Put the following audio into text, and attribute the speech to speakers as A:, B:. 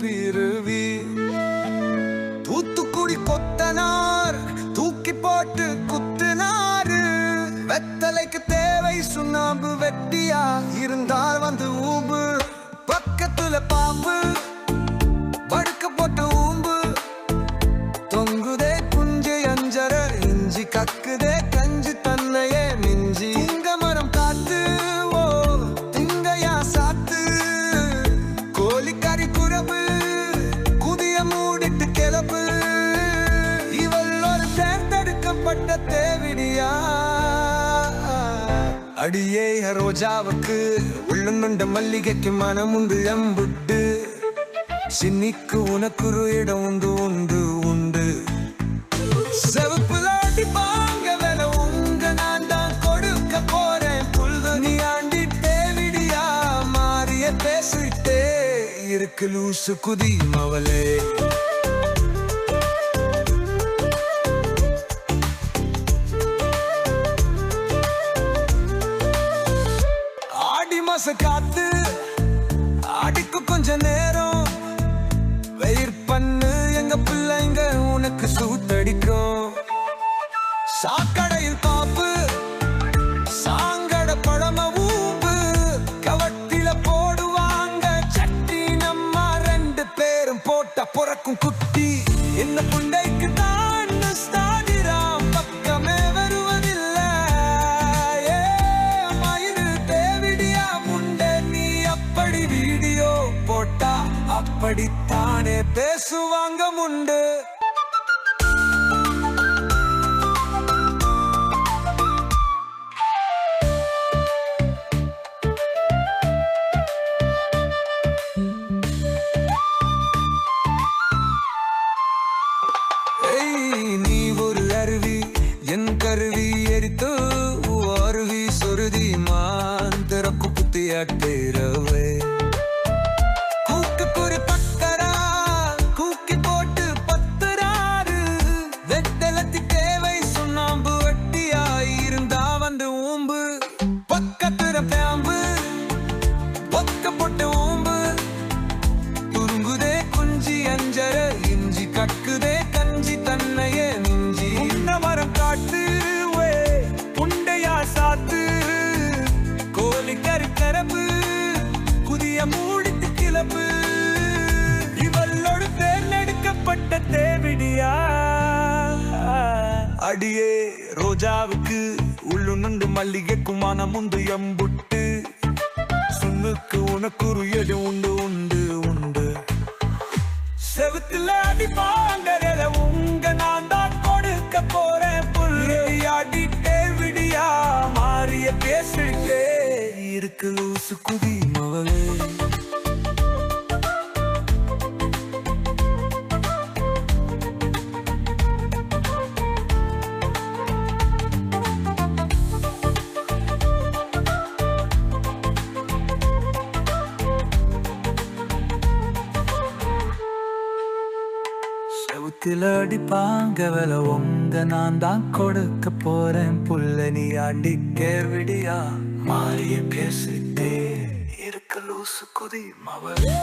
A: பிறவி. தூத்துக்குடி கொத்தனார் தூக்கி போட்டு குத்துனாரு. வெத்தலைக்கு தேவை சுண்ணாம்பு, வெட்டியா இருந்தால் வந்து ஊம்பு. பக்கத்துல பாம்பு படுக்க போட்டு ஊம்பு. தொங்குதே குஞ்சு அஞ்சர இஞ்சி, கக்குதே கஞ்சி தன்னையே மிஞ்சி. திங்க மரம் காத்து ஓ திங்கையா சாத்து. கோழிக்கறி குரபு குதிய மூடிட்டு கிளப்பு. இவள் ஒரு தேர்ந்தெடுக்கப்பட்ட தேவிடியா. அடியே ரோஜாவுக்கு உள்ளுண்ட மல்லிகைக்கு மனம் உண்டு எம்புட்டு. சின்னிக்கு உனக்குரு இடம் உண்டு உண்டு உண்டு. செவப்புல அடிப்பாங்க வேலை உங்க, நான் தான் கொடுக்க போறேன் புல்லு. நீ ஆண்டி தேவிடியா மாறிய பேசிட்டே இருக்கு லூசு குதி மவளே. ஆடி மாச காத்து அடிக்கு கொஞ்ச நேரம். வெயிர் பண்ணு எங்க பிள்ளைங்க உனக்கு சூத்தடிக்கும். சாக்கடையில் பாப்பு சாங்கட பழம ஊம்பு. கவட்டில போடுவாங்க சட்டி, நம்ம 2 பேரும் போட்ட பொறக்கும் குட்டி. என்ன புண்டைக்கு தான் ஸ்தானிராம் பக்கமே வருவதில்லை. மயிறு தேவிடியா முண்டை, நீ அப்படி வீடியோ போட்டா அப்படித்தானே பேசுவாங்க முண்டு. நீ ஒரு அருவி என் கருவி எரித்து அருவி சொருதி மாந்திரக்கு புத்தியாட்டேரவே. கூக்குக்குரு பக்கரா கூக்கி போட்டு பத்துறாரு. வெத்தலத்தி தேவை சுண்ணாம்பு, வட்டியா இருந்தா வந்து ஊம்பு. பக்கத்துல பாம்பு பக்க போட்டு ஊம்பு. துருங்குதே குஞ்சி அஞ்சர இஞ்சி, கக்குதே கஞ்சி தன்னையே மிஞ்சி. உன்ன மரம் காட்டு வே உண்டையா சாத்து. கோழிக்கறி கரம்பு குதிய மூடிட்டு கிளப்பு. இவளோடு தேர்ந்தெடுக்கப்பட்ட தேவிடியா. அடியே ரோஜாவுக்கு உள்ளுண்டு மல்லிகைக்கு மனம் உண்டு எம்புட்டு. சுண்ணுக்கு உனக்குரு எடு உண்டு உண்டு உண்டு. செவுத்துல அடிப்பாங்க உங்க, நான் தான் கொடுக்க போறேன் புல்லு. அடி தேவிடியா மாறிய பேசிட்டே இருக்கு லூசு குதி மவளே. செவுத்துல அடிப்பாங்க வேலை உங்க, நான் தான் கொடுக்க போறேன் புல்ல. நீ ஆண்டி கேவிடியா மாறிய பேசிட்டே இருக்க லூசு குதி மவளே.